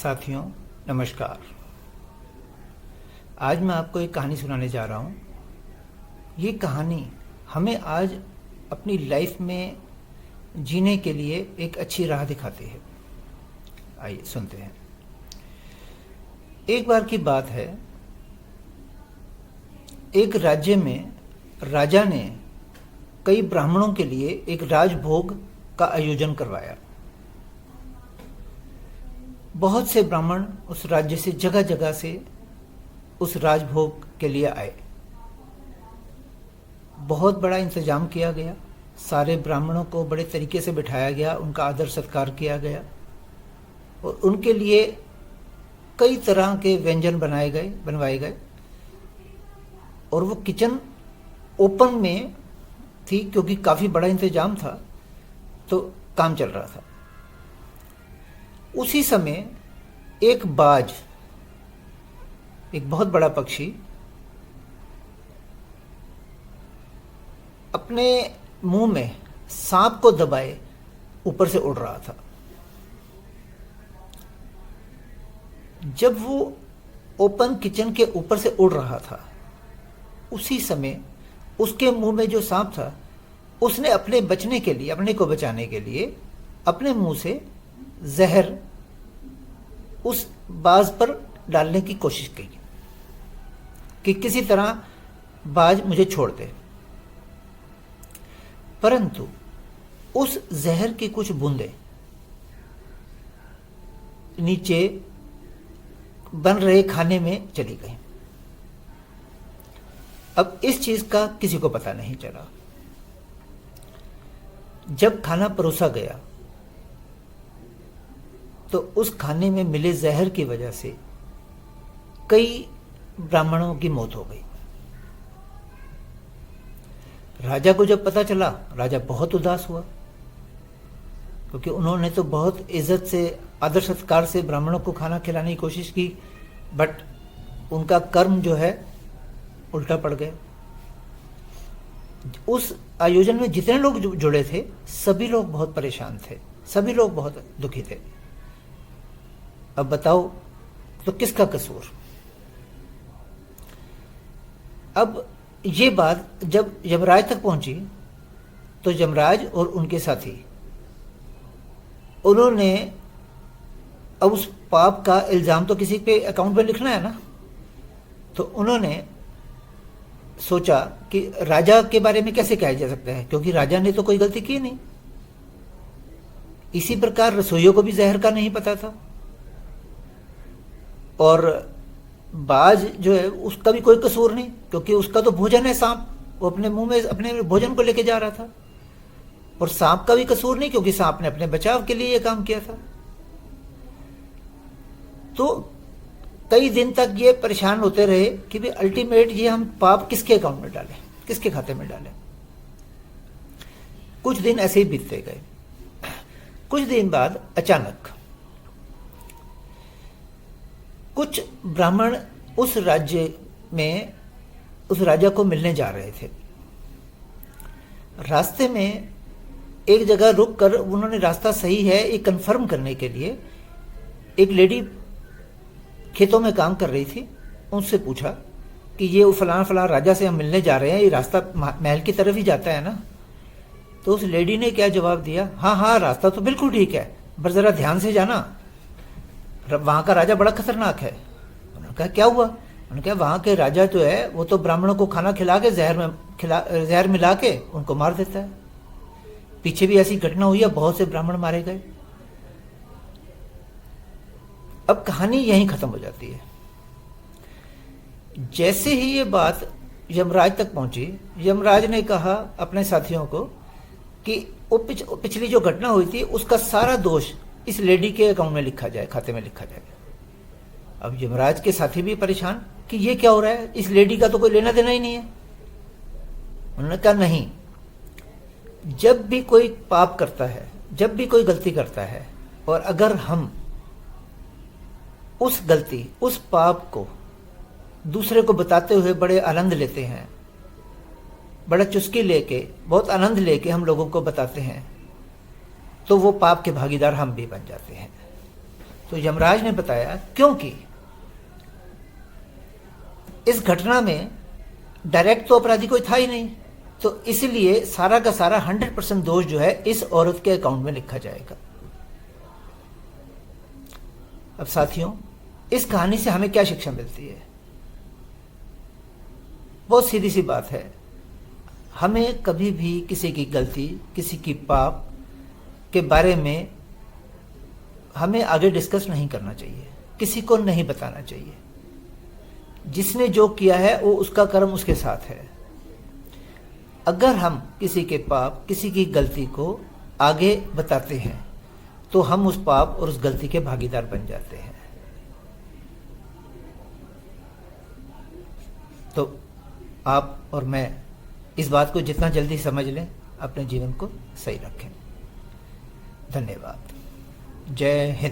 साथियों नमस्कार। आज मैं आपको एक कहानी सुनाने जा रहा हूँ। ये कहानी हमें आज अपनी लाइफ में जीने के लिए एक अच्छी राह दिखाती है। आइए सुनते हैं। एक बार की बात है, एक राज्य में राजा ने कई ब्राह्मणों के लिए एक राजभोग का आयोजन करवाया। बहुत से ब्राह्मण उस राज्य से जगह जगह से उस राजभोग के लिए आए। बहुत बड़ा इंतजाम किया गया। सारे ब्राह्मणों को बड़े तरीके से बिठाया गया, उनका आदर सत्कार किया गया और उनके लिए कई तरह के व्यंजन बनवाए गए। और वो किचन ओपन में थी क्योंकि काफी बड़ा इंतजाम था, तो काम चल रहा था। उसी समय एक बाज, एक बहुत बड़ा पक्षी, अपने मुंह में सांप को दबाए ऊपर से उड़ रहा था। जब वो ओपन किचन के ऊपर से उड़ रहा था, उसी समय उसके मुंह में जो सांप था, उसने अपने बचने के लिए, अपने को बचाने के लिए अपने मुंह से जहर उस बाज पर डालने की कोशिश की कि किसी तरह बाज मुझे छोड़ दे। परंतु उस जहर की कुछ बूंदें नीचे बन रहे खाने में चली गई। अब इस चीज का किसी को पता नहीं चला। जब खाना परोसा गया तो उस खाने में मिले जहर की वजह से कई ब्राह्मणों की मौत हो गई। राजा को जब पता चला, राजा बहुत उदास हुआ, क्योंकि उन्होंने तो बहुत इज्जत से, आदर सत्कार से ब्राह्मणों को खाना खिलाने की कोशिश की, बट उनका कर्म जो है उल्टा पड़ गया। उस आयोजन में जितने लोग जुड़े थे, सभी लोग बहुत परेशान थे, सभी लोग बहुत दुखी थे। अब बताओ तो किसका कसूर? अब ये बात जब यमराज तक पहुंची तो यमराज और उनके साथी, उन्होंने अब उस पाप का इल्जाम तो किसी पे अकाउंट में लिखना है ना, तो उन्होंने सोचा कि राजा के बारे में कैसे कहा जा सकता है, क्योंकि राजा ने तो कोई गलती की नहीं। इसी प्रकार रसोइयों को भी जहर का नहीं पता था, और बाज जो है उसका भी कोई कसूर नहीं, क्योंकि उसका तो भोजन है सांप, वो अपने मुंह में अपने भोजन को लेके जा रहा था। और सांप का भी कसूर नहीं, क्योंकि सांप ने अपने बचाव के लिए ये काम किया था। तो कई दिन तक ये परेशान होते रहे कि भी अल्टीमेट ये हम पाप किसके अकाउंट में डालें, किसके खाते में डालें। कुछ दिन ऐसे ही बीतते गए। कुछ दिन बाद अचानक कुछ ब्राह्मण उस राज्य में उस राजा को मिलने जा रहे थे। रास्ते में एक जगह रुक कर उन्होंने रास्ता सही है ये कंफर्म करने के लिए, एक लेडी खेतों में काम कर रही थी, उनसे पूछा कि ये फलाना फलाना राजा से हम मिलने जा रहे हैं, ये रास्ता महल की तरफ ही जाता है ना? तो उस लेडी ने क्या जवाब दिया, हाँ हाँ रास्ता तो बिल्कुल ठीक है, पर जरा ध्यान से जाना, वहां का राजा बड़ा खतरनाक है। उन्होंने कहा क्या हुआ? उन्होंने कहा वहां के राजा जो है वो तो ब्राह्मणों को खाना खिला के जहर मिला के उनको मार देता है। पीछे भी ऐसी घटना हुई है, बहुत से ब्राह्मण मारे गए। अब कहानी यहीं खत्म हो जाती है। जैसे ही ये बात यमराज तक पहुंची, यमराज ने कहा अपने साथियों को कि वो पिछली जो घटना हुई थी उसका सारा दोष इस लेडी के अकाउंट में लिखा जाए, खाते में लिखा जाए। अब यमराज के साथी भी परेशान कि ये क्या हो रहा है, इस लेडी का तो कोई लेना देना ही नहीं है। उन्होंने कहा नहीं, जब भी कोई पाप करता है, जब भी कोई गलती करता है, और अगर हम उस गलती, उस पाप को दूसरे को बताते हुए बड़े आनंद लेते हैं, बड़ा चुस्की लेके, बहुत आनंद लेके हम लोगों को बताते हैं, तो वो पाप के भागीदार हम भी बन जाते हैं। तो यमराज ने बताया क्योंकि इस घटना में डायरेक्ट तो अपराधी कोई था ही नहीं, तो इसलिए सारा का सारा 100% दोष जो है इस औरत के अकाउंट में लिखा जाएगा। अब साथियों, इस कहानी से हमें क्या शिक्षा मिलती है? बहुत सीधी सी बात है, हमें कभी भी किसी की गलती, किसी की पाप के बारे में हमें आगे डिस्कस नहीं करना चाहिए, किसी को नहीं बताना चाहिए। जिसने जो किया है वो उसका कर्म उसके साथ है। अगर हम किसी के पाप, किसी की गलती को आगे बताते हैं तो हम उस पाप और उस गलती के भागीदार बन जाते हैं। तो आप और मैं इस बात को जितना जल्दी समझ लें, अपने जीवन को सही रखें। धन्यवाद। जय हिंद।